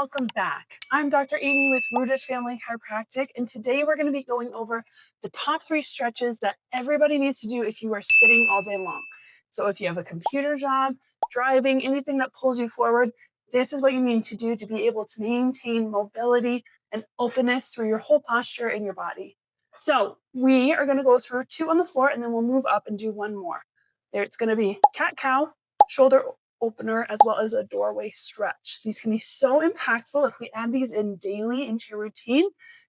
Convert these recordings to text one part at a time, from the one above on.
welcome back. I'm Dr. Amy with Rooted Family Chiropractic, and today we're going to be going over the top 3 stretches that everybody needs to do if you are sitting all day long. So if you have a computer job, driving, anything that pulls you forward, this is what you need to do to be able to maintain mobility and openness through your whole posture and your body. So we are going to go through 2 on the floor, and then we'll move up and do 1 more. There, it's going to be cat-cow, shoulder opener, as well as a doorway stretch. These can be so impactful if we add these in daily into your routine.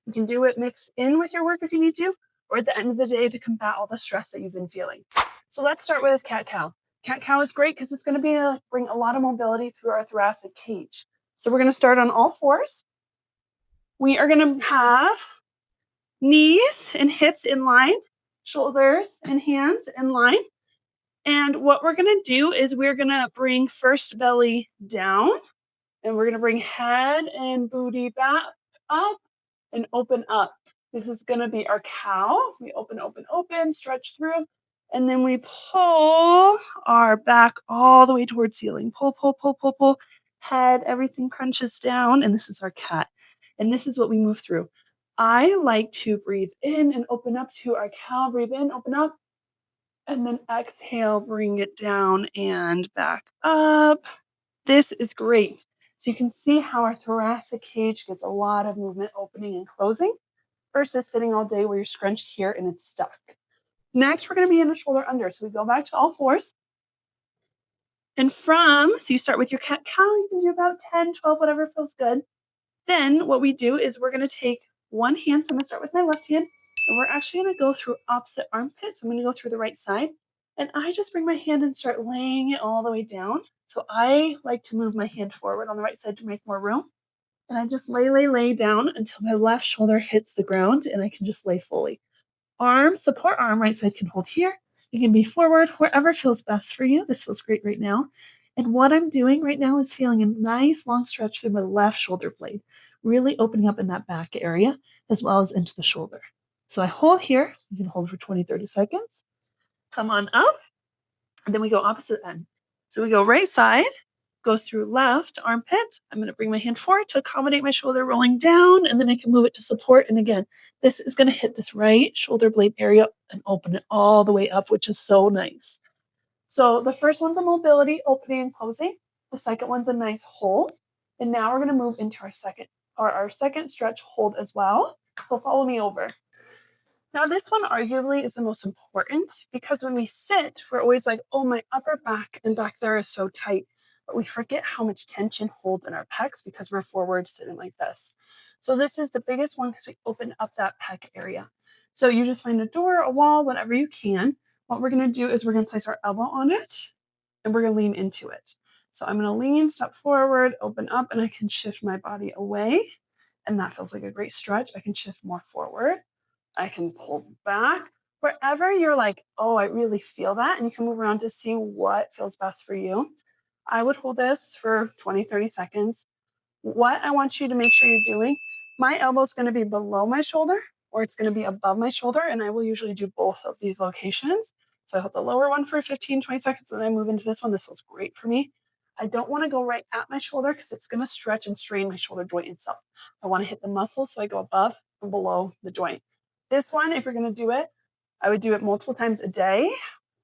You can do it mixed in with your work if you need to, or at the end of the day to combat all the stress that you've been feeling. So let's start with cat-cow. Cat-cow is great because it's going to bring a lot of mobility through our thoracic cage. So we're going to start on all fours. We are going to have knees and hips in line, shoulders and hands in line. And what we're going to do is we're going to bring first belly down, and we're going to bring head and booty back up and open up. This is going to be our cow. We open, open, open, stretch through, and then we pull our back all the way towards ceiling. Pull, pull, pull, pull, pull. Head, everything crunches down, and this is our cat. And this is what we move through. I like to breathe in and open up to our cow. Breathe in, open up. And then exhale, bring it down and back up. This is great. So you can see how our thoracic cage gets a lot of movement opening and closing versus sitting all day where you're scrunched here and it's stuck. Next, we're going to be in a shoulder under. So we go back to all fours. And so you start with your cat-cow. You can do about 10, 12, whatever feels good. Then what we do is we're going to take one hand. So I'm going to start with my left hand. And we're actually going to go through opposite armpits. So I'm going to go through the right side. And I just bring my hand and start laying it all the way down. So I like to move my hand forward on the right side to make more room. And I just lay down until my left shoulder hits the ground and I can just lay fully. Arm, support arm, right side can hold here. You can be forward, wherever feels best for you. This feels great right now. And what I'm doing right now is feeling a nice long stretch through my left shoulder blade, really opening up in that back area as well as into the shoulder. So I hold here. You can hold for 20, 30 seconds. Come on up. And then we go opposite end. So we go right side, goes through left armpit. I'm going to bring my hand forward to accommodate my shoulder rolling down, and then I can move it to support. And again, this is going to hit this right shoulder blade area and open it all the way up, which is so nice. So the first one's a mobility, opening and closing. The second one's a nice hold. And now we're going to move into our second stretch hold as well. So follow me over. Now, this one arguably is the most important because when we sit, we're always like, oh, my upper back and back there is so tight. But we forget how much tension holds in our pecs because we're forward sitting like this. So this is the biggest one because we open up that pec area. So you just find a door, a wall, whatever you can. What we're going to do is we're going to place our elbow on it and we're going to lean into it. So I'm going to lean, step forward, open up, and I can shift my body away. And that feels like a great stretch. I can shift more forward. I can pull back. Wherever you're like, oh, I really feel that. And you can move around to see what feels best for you. I would hold this for 20, 30 seconds. What I want you to make sure you're doing, my elbow is going to be below my shoulder or it's going to be above my shoulder. And I will usually do both of these locations. So I hold the lower one for 15, 20 seconds. And then I move into this one. This feels great for me. I don't want to go right at my shoulder because it's going to stretch and strain my shoulder joint itself. I want to hit the muscle. So I go above and below the joint. This one, if you're going to do it, I would do it multiple times a day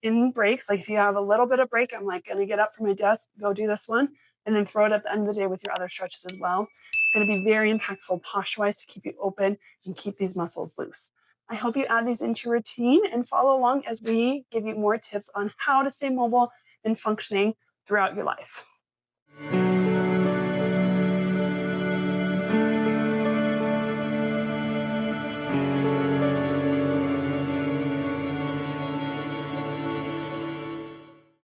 in breaks. Like if you have a little bit of break, I'm like going to get up from my desk, go do this one, and then throw it at the end of the day with your other stretches as well. It's going to be very impactful posture-wise to keep you open and keep these muscles loose. I hope you add these into your routine and follow along as we give you more tips on how to stay mobile and functioning throughout your life.